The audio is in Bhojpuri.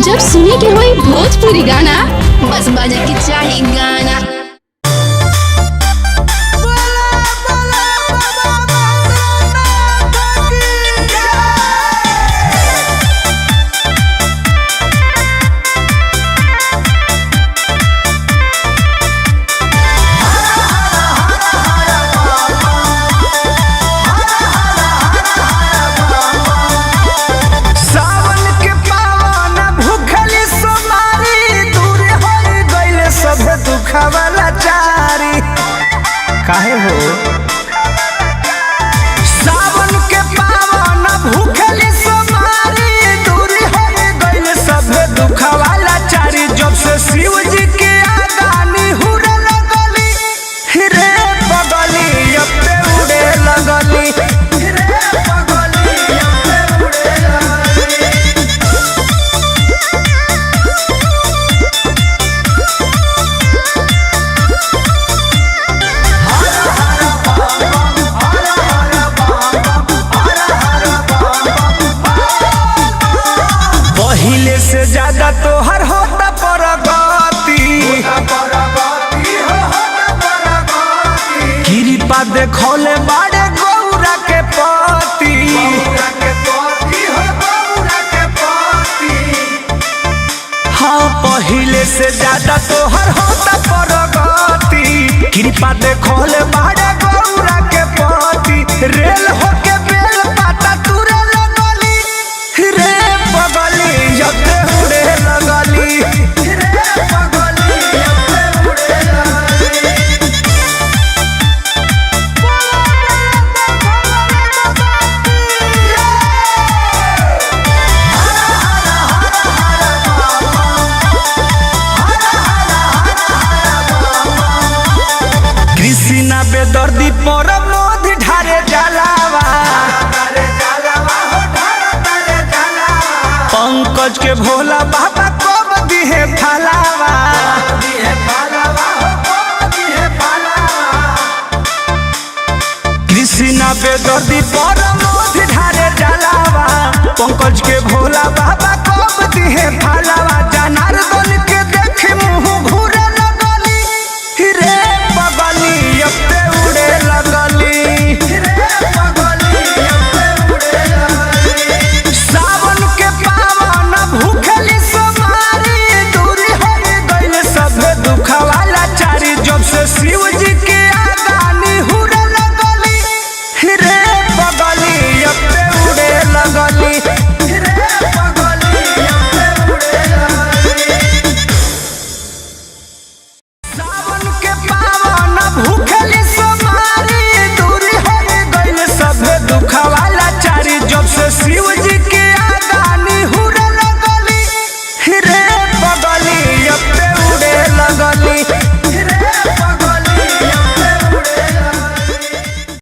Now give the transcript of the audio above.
जब सुने के होई भोजपुरी गाना बस बजे के चाही गाना। वाला चारी काहे हो सावन के पावन भूखली सोमारी दूरी हो गइल सब दुख वाला चारी। जब से शिव जी के आगानी हुरे लगली रे बगली अब पे उड़े लगली रे बगली अब पे उड़े लगली। पहिले से ज्यादा तोहर होता परगति कृपा देखौले बाड़े गौरा के पति। हाँ पहिले से ज्यादा तोहर होता परगति कृपा देखौले बाड़े गौरा के पति। रेल होके बेल पाता तुरे लगली रे बगली जब उड़े लगली रे बगली जब उड़े लगली। कृष्णा बेदर्दी पर मोध ढारे जलावा पंकज के भोला बाबा कब दिहे फलावा। कृष्णा बेदर्दी पर मोध ढारे जलावा पंकज के भोला बाबा कब दिहे फलावा।